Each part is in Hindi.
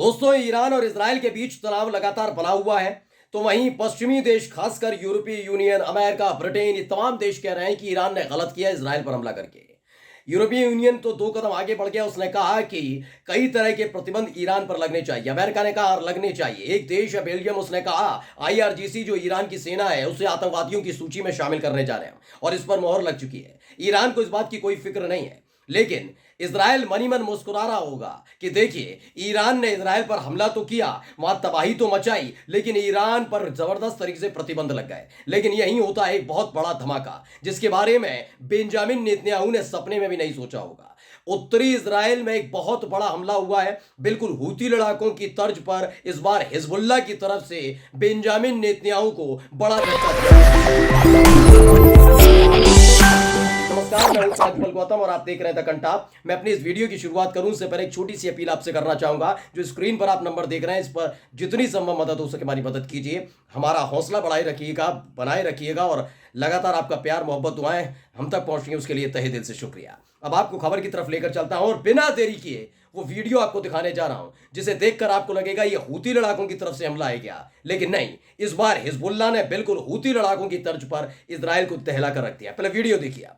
दोस्तों, ईरान और इजराइल के बीच तनाव लगातार बना हुआ है। तो वहीं पश्चिमी देश, खासकर यूरोपीय यूनियन, अमेरिका, ब्रिटेन, ये तमाम देश कह रहे हैं कि ईरान ने गलत किया इजराइल पर हमला करके। यूरोपीय यूनियन तो 2 कदम आगे बढ़ गया। उसने कहा कि कई तरह के प्रतिबंध ईरान पर लगने चाहिए। अमेरिका ने कहा लगने चाहिए। एक देश है बेल्जियम, उसने कहा आईआरजीसी जो ईरान की सेना है उसे आतंकवादियों की सूची में शामिल करने जा रहे हैं और इस पर मोहर लग चुकी है। ईरान को इस बात की कोई फिक्र नहीं है, लेकिन इजराइल मनी मन मुस्कुरा रहा होगा कि देखिए, ईरान ने इजराइल पर हमला तो किया, वहां तबाही तो मचाई, लेकिन ईरान पर जबरदस्त तरीके से प्रतिबंध लग गए। लेकिन यही होता है एक बहुत बड़ा धमाका, जिसके बारे में बेंजामिन नेतन्याहू ने सपने में भी नहीं सोचा होगा। उत्तरी इजराइल में एक बहुत बड़ा हमला हुआ है, बिल्कुल हूती लड़ाकों की तर्ज पर। इस बार हिजबुल्लाह की तरफ से बेंजामिन नेतन्याहू को बड़ा झटका दिया। नमस्कार, मैं हूं साजिद गौतम और आप देख रहे हैं द कंटाप। मैं अपनी इस वीडियो की शुरुआत करूं उससे पहले एक छोटी सी अपील आपसे करना चाहूंगा। जो स्क्रीन पर आप नंबर देख रहे हैं, इस पर जितनी संभव मदद हो सके हमारी मदद कीजिए। हमारा हौसला बनाए रखिएगा और लगातार आपका प्यार, मोहब्बत, दुआएं हम तक पहुंचेंगे, उसके लिए तहे दिल से शुक्रिया। अब आपको खबर की तरफ लेकर चलता हूं और बिना देरी किए वो वीडियो आपको दिखाने जा रहा हूं, जिसे देखकर आपको लगेगा ये हूती लड़ाकों की तरफ से हमला है क्या। लेकिन नहीं, इस बार हिजबुल्लाह ने बिल्कुल हूती लड़ाकों की तर्ज पर इजराइल को दहला कर रख दिया। पहले वीडियो देखिए आप।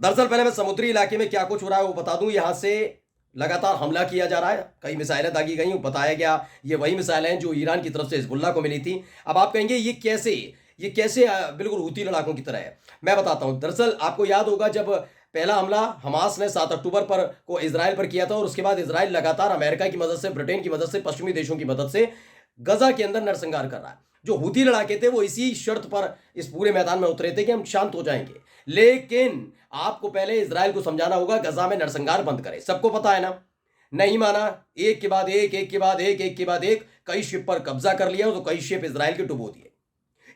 दरअसल पहले मैं समुद्री इलाके में क्या कुछ हो रहा है वो बता दूं। यहां से लगातार हमला किया जा रहा है, कई मिसाइलें दागी गई, बताया गया ये वही मिसाइलें हैं जो ईरान की तरफ से हिजबुल्लाह को मिली थी। अब आप कहेंगे ये कैसे बिल्कुल हूती लड़ाकों की तरह है। मैं बताता हूं। दरअसल आपको याद होगा, जब पहला हमला हमास ने 7 अक्टूबर पर को इजराइल पर किया था और उसके बाद इजराइल लगातार अमेरिका की मदद से, ब्रिटेन की मदद से, पश्चिमी देशों की मदद से गजा के अंदर नरसंहार कर रहा है। जो हूती लड़ाके थे वो इसी शर्त पर इस पूरे मैदान में उतरे थे कि हम शांत हो जाएंगे, लेकिन आपको पहले इजराइल को समझाना होगा गजा में नरसंहार बंद करे। सबको पता है ना, नहीं माना, एक के बाद एक कई शिप पर कब्जा कर लिया तो कई शिप इजराइल के डुबो दिए।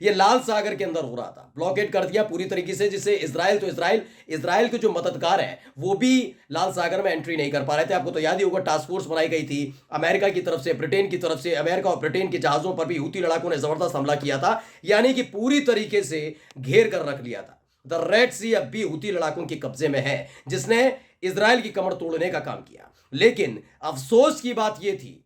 ये लाल सागर के अंदर हो रहा था, ब्लॉकेट कर दिया पूरी तरीके से, जिससे इजराइल के जो मददगार हैं वो भी लाल सागर में एंट्री नहीं कर पा रहे थे। आपको तो याद ही होगा, टास्क फोर्स बनाई गई थी अमेरिका की तरफ से, ब्रिटेन की तरफ से। अमेरिका और ब्रिटेन के जहाजों पर भी हूती लड़ाकों ने जबरदस्त हमला किया था, यानी कि पूरी तरीके से घेर कर रख लिया था। द रेड सी अब भी हूती लड़ाकों के कब्जे में है, जिसने इजराइल की कमर तोड़ने का काम किया। लेकिन अफसोस की बात यह थी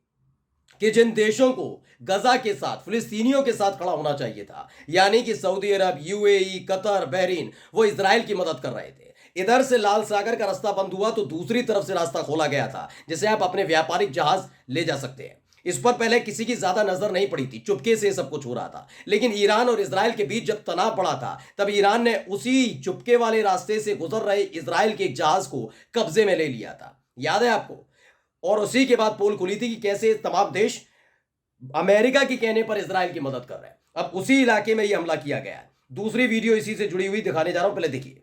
कि जिन देशों को गजा के साथ, फिलिस्तीनियों के साथ खड़ा होना चाहिए था, यानी कि सऊदी अरब, यूएई, कतर, बहरीन, वो इजराइल की मदद कर रहे थे। इधर से लाल सागर का रास्ता बंद हुआ तो दूसरी तरफ से रास्ता खोला गया था, जिसे आप अपने व्यापारिक जहाज ले जा सकते हैं। इस पर पहले किसी की ज्यादा नजर नहीं पड़ी थी, चुपके से सब कुछ हो रहा था। लेकिन ईरान और इजराइल के बीच जब तनाव बढ़ा था, तब ईरान ने उसी चुपके वाले रास्ते से गुजर रहे इजराइल के एक जहाज को कब्जे में ले लिया था, याद है आपको। और उसी के बाद पोल खुली थी कि कैसे तमाम देश अमेरिका के कहने पर इजराइल की मदद कर रहे हैं। अब उसी इलाके में यह हमला किया गया है। दूसरी वीडियो इसी से जुड़ी हुई दिखाने जा रहा हूं, पहले देखिए।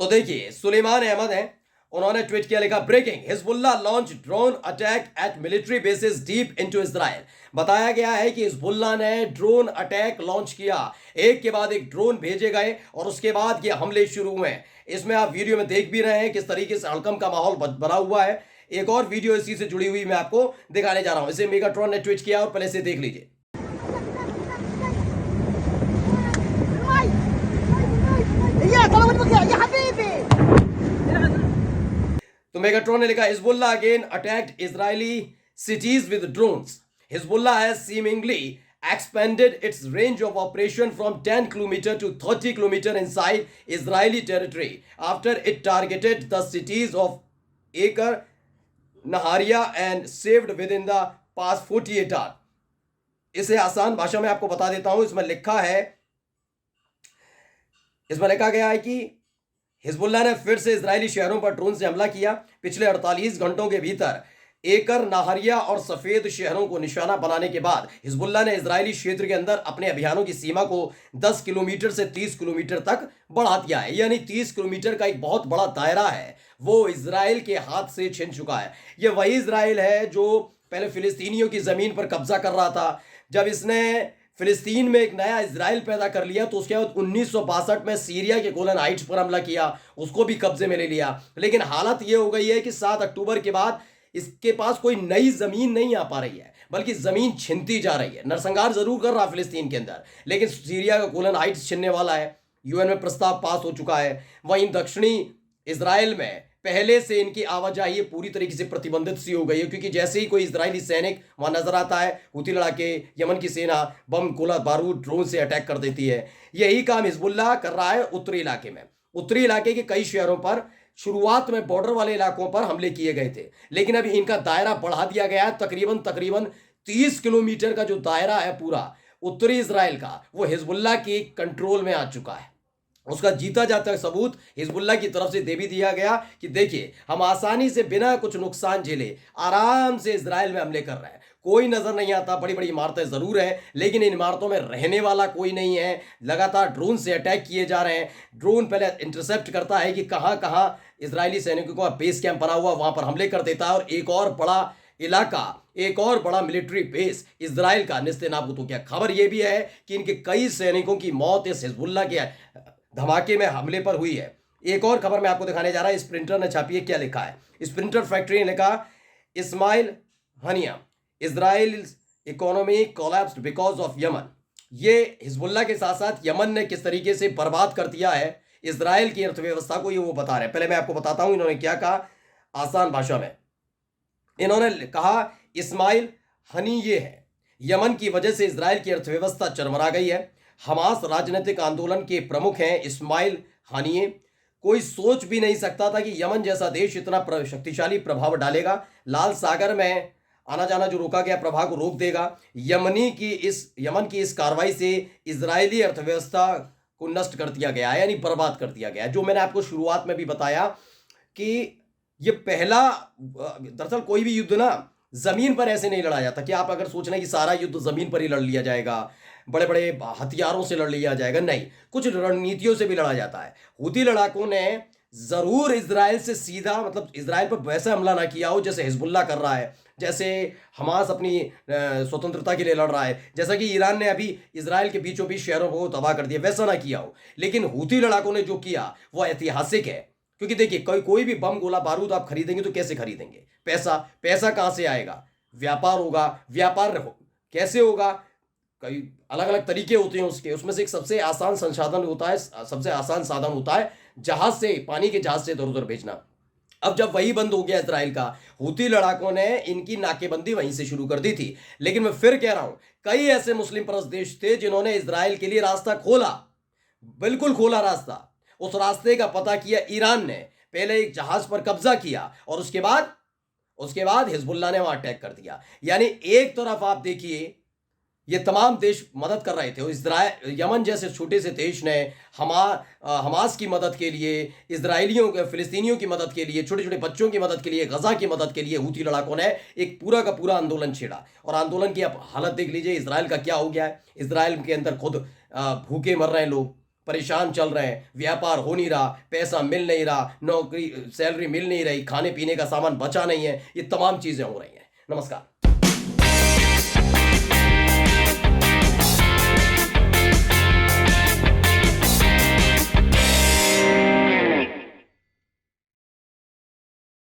तो देखिए, सुलेमान अहमद हैं, उन्होंने ट्वीट किया, लिखा breaking, Hezbollah launch drone attack at military bases deep into Israel. बताया गया है कि हिजबुल्लाह ने ड्रोन अटैक लॉन्च किया, एक के बाद एक ड्रोन भेजे गए और उसके बाद ये हमले शुरू हुए। इसमें आप वीडियो में देख भी रहे हैं किस तरीके से हड़कंप का माहौल बना हुआ है। एक और वीडियो इसी से जुड़ी हुई मैं आपको दिखाने जा रहा हूं, इसे मेगाट्रॉन ने ट्वीट किया और पहले से देख लीजिए। तो मेगाट्रॉन ने लिखा, Hezbollah again attacked Israeli cities with drones. Hezbollah has seemingly expanded its range of operation from 10 km to 30 km inside Israeli territory after it targeted the cities of Acre, Naharia and saved within the past 48 hours. इसे आसान भाषा में आपको बता देता हूं। इसमें लिखा गया है कि हिजबुल्लाह ने फिर से इजरायली शहरों पर ड्रोन से हमला किया। पिछले 48 घंटों के भीतर एकर, नाहरिया और सफेद शहरों को निशाना बनाने के बाद हिजबुल्लाह ने इजरायली क्षेत्र के अंदर अपने अभियानों की सीमा को 10 किलोमीटर से 30 किलोमीटर तक बढ़ा दिया है, यानी 30 किलोमीटर का एक बहुत बड़ा दायरा है वो इजराइल के हाथ से छिन चुका है। यह वही इजराइल है जो पहले फिलिस्तीनियों की जमीन पर कब्जा कर रहा था। जब इसने फिलिस्तीन में एक नया इजराइल पैदा कर लिया तो उसके बाद 1962 में सीरिया के गोलन हाइट्स पर हमला किया, उसको भी कब्जे में ले लिया। लेकिन हालत यह हो गई है कि 7 अक्टूबर के बाद इसके पास कोई नई जमीन नहीं आ पा रही है, बल्कि जमीन छिनती जा रही है। नरसंहार जरूर कर रहा फिलिस्तीन के अंदर, लेकिन सीरिया का गोलन हाइट्स छिनने वाला है। यूएन में प्रस्ताव पास हो चुका है। वहीं दक्षिणी इजराइल में पहले से इनकी आवाजाही पूरी तरीके से प्रतिबंधित सी हो गई है, क्योंकि जैसे ही कोई इजरायली सैनिक वहां नजर आता है, हुती लड़ाके, यमन की सेना बम, गोला बारूद, ड्रोन से अटैक कर देती है। यही काम हिजबुल्लाह कर रहा है उत्तरी इलाके में। उत्तरी इलाके के कई शहरों पर शुरुआत में बॉर्डर वाले इलाकों पर हमले किए गए थे, लेकिन अभी इनका दायरा बढ़ा दिया गया है। तकरीबन तकरीबन 30 किलोमीटर का जो दायरा है पूरा उत्तरी इजराइल का, वो हिजबुल्लाह के कंट्रोल में आ चुका है। उसका जीता जाता सबूत हिजबुल्लाह की तरफ से दे भी दिया गया कि देखिए, हम आसानी से बिना कुछ नुकसान झेले आराम से इजराइल में हमले कर रहे हैं। कोई नजर नहीं आता। बड़ी बड़ी इमारतें जरूर हैं, लेकिन इन इमारतों में रहने वाला कोई नहीं है। लगातार ड्रोन से अटैक किए जा रहे हैं। ड्रोन पहले इंटरसेप्ट करता है कि कहां कहां इजरायली सैनिकों का बेस कैंप बना हुआ, वहां पर हमले कर देता है। और एक और बड़ा इलाका, एक और बड़ा मिलिट्री बेस इजराइल का निस्तेनाबूद हो गया। खबर यह भी है कि इनके कई सैनिकों की मौत इस हिजबुल्लाह के धमाके में हमले पर हुई है। एक और खबर मैं आपको दिखाने जा रहा है, स्प्रिंटर ने छापी है। क्या लिखा है? स्प्रिंटर फैक्ट्री ने लिखा, Ismail Haniyeh, Israel economy collapsed because of Yemen. ये हिजबुल्लाह के साथ साथ यमन ने किस तरीके से बर्बाद कर दिया है इजराइल की अर्थव्यवस्था को, ये वो बता रहे हैं। पहले मैं आपको बताता हूं इन्होंने क्या कहा आसान भाषा में। इन्होंने कहा इस्माइल हनी ये है, यमन की वजह से इजराइल की अर्थव्यवस्था चरमरा गई है। हमास राजनीतिक आंदोलन के प्रमुख हैं इस्माइल हानिये। कोई सोच भी नहीं सकता था कि यमन जैसा देश इतना शक्तिशाली प्रभाव डालेगा। लाल सागर में आना जाना जो रोका गया प्रभाव को रोक देगा। यमन की इस कार्रवाई से इजरायली अर्थव्यवस्था को नष्ट कर दिया गया है, यानी बर्बाद कर दिया गया है। जो मैंने आपको शुरुआत में भी बताया कि ये पहला, दरअसल कोई भी युद्ध ना जमीन पर ऐसे नहीं लड़ा जाता कि आप अगर सोच रहे हैं कि सारा युद्ध जमीन पर ही लड़ लिया जाएगा, बड़े बड़े हथियारों से लड़ लिया जाएगा। नहीं, कुछ रणनीतियों से भी लड़ा जाता है। हुती लड़ाकों ने जरूर इजराइल से सीधा, मतलब इजराइल पर वैसा हमला ना किया हो जैसे हिजबुल्लाह कर रहा है, जैसे हमास अपनी स्वतंत्रता के लिए लड़ रहा है, जैसा कि ईरान ने अभी इजराइल के बीचों बीच शहरों को तबाह कर दिया, वैसा ना किया हो। लेकिन हुती लड़ाकों ने जो किया वो ऐतिहासिक है। क्योंकि देखिए, कोई भी बम, गोला बारूद आप खरीदेंगे तो कैसे खरीदेंगे? पैसा कहां से आएगा? व्यापार होगा। व्यापार कैसे होगा? कई अलग अलग तरीके होते हैं उसके। उसमें से एक सबसे आसान संसाधन होता है, सबसे आसान साधन होता है जहाज से, पानी के जहाज से इधर उधर भेजना। अब जब वही बंद हो गया इजराइल का, हुती लड़ाकों ने इनकी नाकेबंदी वहीं से शुरू कर दी थी। लेकिन मैं फिर कह रहा हूं, कई ऐसे मुस्लिम परस्त देश थे जिन्होंने इजराइल के लिए रास्ता खोला, बिल्कुल खोला रास्ता। उस रास्ते का पता किया ईरान ने। पहले एक जहाज पर कब्जा किया और उसके बाद हिजबुल्लाह ने वहां अटैक कर दिया। यानी एक तरफ आप देखिए, ये तमाम देश मदद कर रहे थे। इजराइल, यमन जैसे छोटे से देश ने हमास की मदद के लिए, फिलिस्तीनियों की मदद के लिए, छोटे छोटे बच्चों की मदद के लिए, गजा की मदद के लिए हुती लड़ाकों ने एक पूरा का पूरा आंदोलन छेड़ा। और आंदोलन की आप हालत देख लीजिए इजराइल का क्या हो गया है। इजराइल के अंदर खुद भूखे मर रहे हैं लोग, परेशान चल रहे हैं, व्यापार हो नहीं रहा, पैसा मिल नहीं रहा, नौकरी सैलरी मिल नहीं रही, खाने पीने का सामान बचा नहीं है। ये तमाम चीजें हो रही हैं। नमस्कार।